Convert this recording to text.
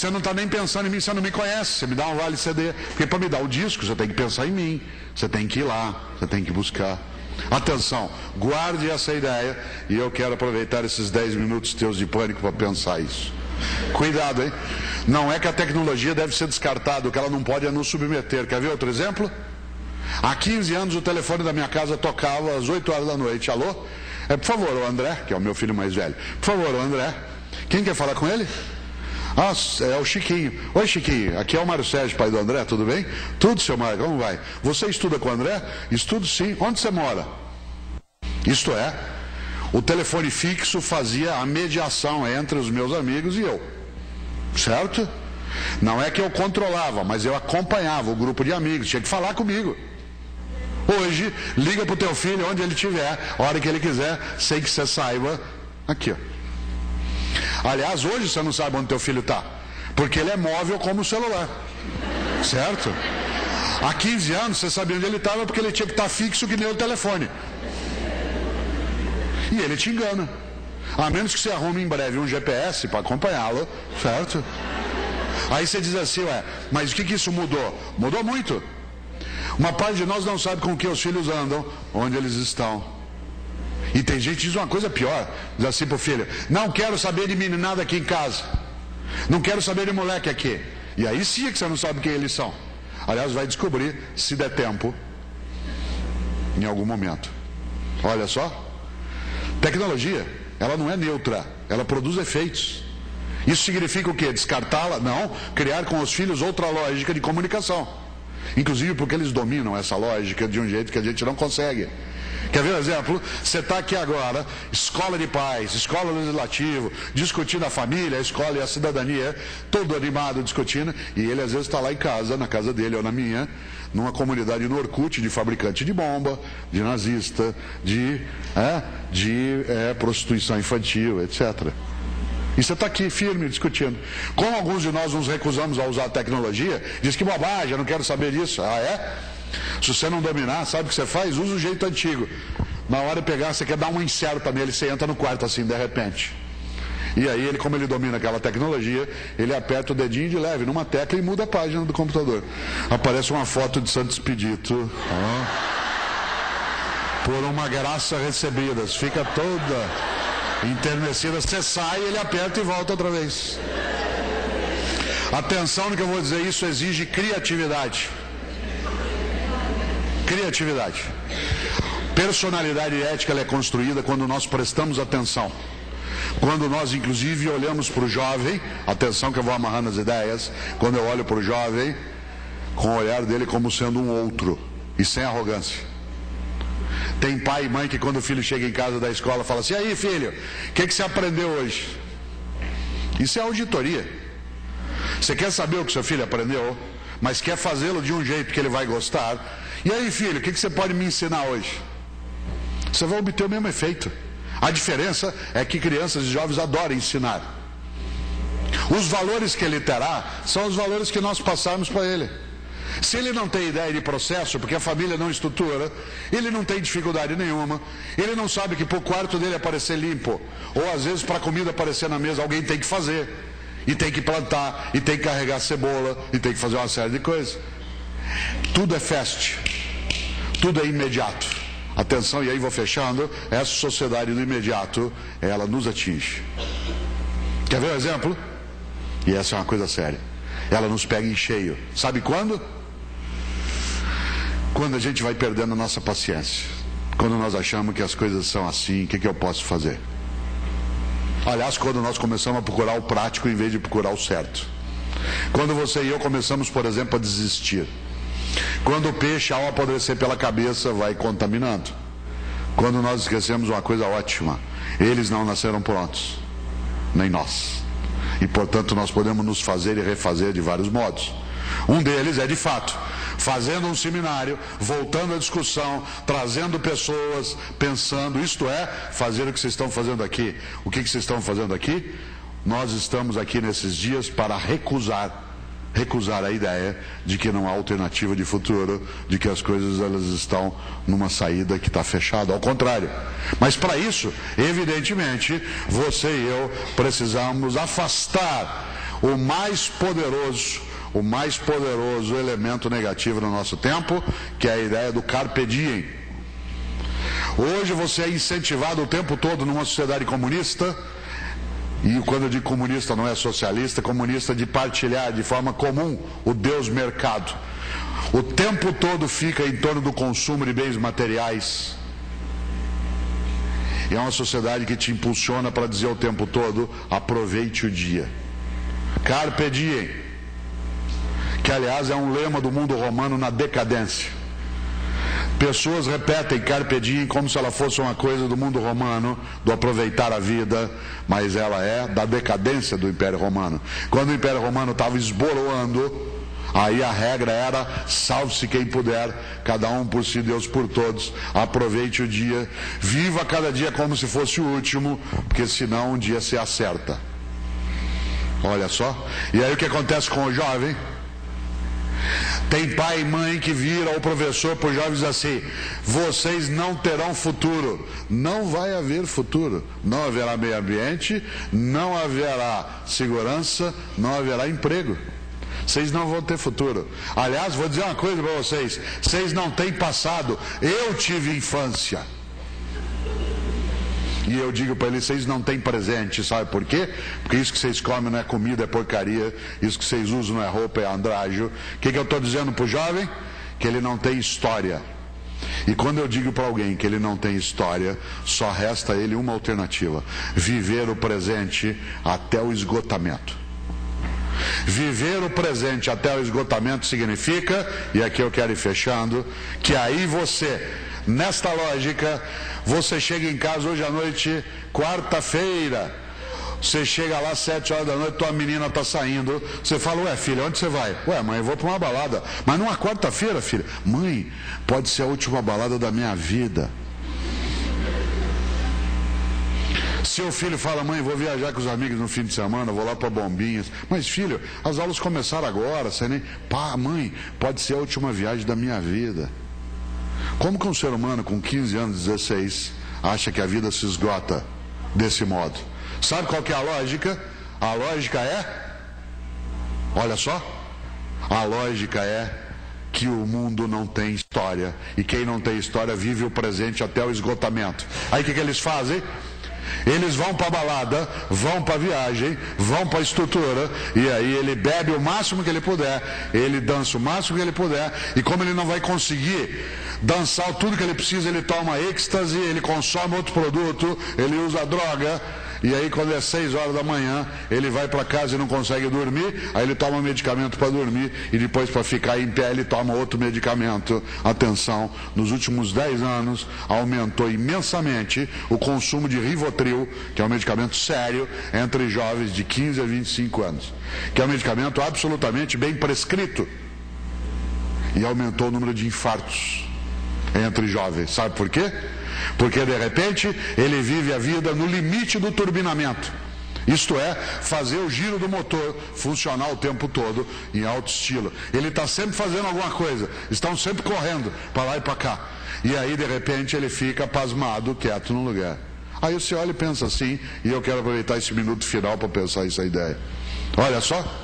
Você não está nem pensando em mim, você não me conhece. Você me dá um vale CD. Porque para me dar o disco, você tem que pensar em mim. Você tem que ir lá, você tem que buscar. Atenção, guarde essa ideia. E eu quero aproveitar esses 10 minutos teus de pânico para pensar isso. Cuidado, hein? Não é que a tecnologia deve ser descartada, o que ela não pode é nos submeter. Quer ver outro exemplo? Há 15 anos o telefone da minha casa tocava às 8 horas da noite. Alô? Por favor, o André, que é o meu filho mais velho. Por favor, o André. Quem quer falar com ele? Ah, é o Chiquinho. Oi, Chiquinho, aqui é o Mário Sérgio, pai do André, tudo bem? Tudo, seu Mário, como vai? Você estuda com o André? Estudo sim. Onde você mora? Isto é, o telefone fixo fazia a mediação entre os meus amigos e eu. Certo? Não é que eu controlava, mas eu acompanhava o grupo de amigos, tinha que falar comigo. Hoje, liga pro teu filho onde ele estiver, a hora que ele quiser, sem que você saiba. Aqui, ó. Aliás, hoje você não sabe onde teu filho está, porque ele é móvel como o celular. Certo? Há 15 anos você sabia onde ele estava porque ele tinha que estar fixo que nem o telefone. E ele te engana. A menos que você arrume em breve um GPS para acompanhá-lo, certo? Aí você diz assim, mas o que isso mudou? Mudou muito. Uma parte de nós não sabe com que os filhos andam, onde eles estão. E tem gente que diz uma coisa pior, diz assim pro filho, não quero saber de meninada aqui em casa. Não quero saber de moleque aqui. E aí sim é que você não sabe quem eles são. Aliás, vai descobrir, se der tempo, em algum momento. Olha só. Tecnologia, ela não é neutra, ela produz efeitos. Isso significa o quê? Descartá-la? Não, criar com os filhos outra lógica de comunicação. Inclusive porque eles dominam essa lógica de um jeito que a gente não consegue. Quer ver um exemplo? Você está aqui agora, escola de pais, escola legislativa, discutindo a família, a escola e a cidadania, todo animado discutindo, e ele às vezes está lá em casa, na casa dele ou na minha, numa comunidade no Orkut de fabricante de bomba, de nazista, de prostituição infantil, etc. E você está aqui firme discutindo. Como alguns de nós nos recusamos a usar a tecnologia, diz que bobagem, eu não quero saber disso. Ah, é? Se você não dominar, sabe o que você faz? Usa o jeito antigo. Na hora de pegar, você quer dar uma incerta nele, você entra no quarto assim, de repente. E aí, ele, como ele domina aquela tecnologia, ele aperta o dedinho de leve numa tecla e muda a página do computador. Aparece uma foto de Santo Expedito. Por uma graça recebida. Fica toda enternecida, você sai, ele aperta e volta outra vez. Atenção no que eu vou dizer, isso exige criatividade. Criatividade. Personalidade ética ela é construída quando nós prestamos atenção. Quando nós, inclusive, olhamos para o jovem, atenção que eu vou amarrando as ideias, quando eu olho para o jovem, com o olhar dele como sendo um outro, e sem arrogância. Tem pai e mãe que quando o filho chega em casa da escola fala assim, e aí filho, o que você aprendeu hoje? Isso é auditoria. Você quer saber o que seu filho aprendeu, mas quer fazê-lo de um jeito que ele vai gostar. E aí filho, o que você pode me ensinar hoje? Você vai obter o mesmo efeito. A diferença é que crianças e jovens adoram ensinar. Os valores que ele terá são os valores que nós passarmos para ele. Se ele não tem ideia de processo, porque a família não estrutura, ele não tem dificuldade nenhuma, ele não sabe que para o quarto dele aparecer limpo, ou às vezes para a comida aparecer na mesa, alguém tem que fazer, e tem que plantar, e tem que carregar cebola, e tem que fazer uma série de coisas. Tudo é fast, tudo é imediato. Atenção, e aí vou fechando, essa sociedade do imediato, ela nos atinge. Quer ver um exemplo? E essa é uma coisa séria. Ela nos pega em cheio. Sabe quando? Quando a gente vai perdendo a nossa paciência. Quando nós achamos que as coisas são assim, o que eu posso fazer? Aliás, quando nós começamos a procurar o prático em vez de procurar o certo. Quando você e eu começamos, por exemplo, a desistir. Quando o peixe, ao apodrecer pela cabeça, vai contaminando. Quando nós esquecemos uma coisa ótima. Eles não nasceram prontos. Nem nós. E, portanto, nós podemos nos fazer e refazer de vários modos. Um deles é, de fato, fazendo um seminário, voltando à discussão, trazendo pessoas, pensando, isto é, fazer o que vocês estão fazendo aqui. O que vocês estão fazendo aqui? Nós estamos aqui nesses dias para recusar a ideia de que não há alternativa de futuro, de que as coisas elas estão numa saída que está fechada, ao contrário. Mas para isso, evidentemente, você e eu precisamos afastar o mais poderoso elemento negativo no nosso tempo, que é a ideia do carpe diem. Hoje você é incentivado o tempo todo numa sociedade comunista, e quando eu digo comunista não é socialista, comunista de partilhar de forma comum o Deus mercado. O tempo todo fica em torno do consumo de bens materiais. E é uma sociedade que te impulsiona para dizer o tempo todo: aproveite o dia. Carpe diem, que aliás é um lema do mundo romano na decadência. Pessoas repetem carpe diem como se ela fosse uma coisa do mundo romano, do aproveitar a vida, mas ela é da decadência do Império Romano. Quando o Império Romano estava esboroando, aí a regra era: salve-se quem puder, cada um por si, Deus por todos, aproveite o dia, viva cada dia como se fosse o último, porque senão um dia se acerta. Olha só, e aí o que acontece com o jovem? Tem pai e mãe que vira o professor para os jovens assim: vocês não terão futuro. Não vai haver futuro. Não haverá meio ambiente, não haverá segurança, não haverá emprego. Vocês não vão ter futuro. Aliás, vou dizer uma coisa para vocês: vocês não têm passado. Eu tive infância. E eu digo para eles: vocês não têm presente. Sabe por quê? Porque isso que vocês comem não é comida, é porcaria. Isso que vocês usam não é roupa, é andrágio. O que eu estou dizendo para o jovem? Que ele não tem história. E quando eu digo para alguém que ele não tem história, só resta a ele uma alternativa: viver o presente até o esgotamento. Viver o presente até o esgotamento significa, e aqui eu quero ir fechando, que aí você, nesta lógica, você chega em casa hoje à noite, quarta-feira, você chega lá 7 horas da noite, tua menina está saindo, você fala: ué filha, onde você vai? Ué mãe, eu vou para uma balada. Mas numa quarta-feira, filha? Mãe, pode ser a última balada da minha vida. Seu filho fala: mãe, vou viajar com os amigos no fim de semana, vou lá para Bombinhas. Mas filho, as aulas começaram agora, você nem... Pá, mãe, pode ser a última viagem da minha vida. Como que um ser humano com 15 anos, 16, acha que a vida se esgota desse modo? Sabe qual que é a lógica? A lógica é... Olha só. A lógica é que o mundo não tem história. E quem não tem história vive o presente até o esgotamento. Aí o que eles fazem? Eles vão para a balada, vão para a viagem, vão para a estrutura, e aí ele bebe o máximo que ele puder, ele dança o máximo que ele puder, e como ele não vai conseguir dançar tudo que ele precisa, ele toma êxtase, ele consome outro produto, ele usa droga, e aí quando é 6 horas da manhã, ele vai para casa e não consegue dormir, aí ele toma medicamento para dormir, e depois para ficar em pé ele toma outro medicamento. Atenção, nos últimos 10 anos aumentou imensamente o consumo de Rivotril, que é um medicamento sério, entre jovens de 15 a 25 anos, que é um medicamento absolutamente bem prescrito, e aumentou o número de infartos entre jovens. Sabe por quê? Porque de repente ele vive a vida no limite do turbinamento, isto é, fazer o giro do motor funcionar o tempo todo em alto estilo. Ele está sempre fazendo alguma coisa, estão sempre correndo para lá e para cá, e aí de repente ele fica pasmado, quieto no lugar. Aí você olha e pensa assim, e eu quero aproveitar esse minuto final para pensar essa ideia. Olha só.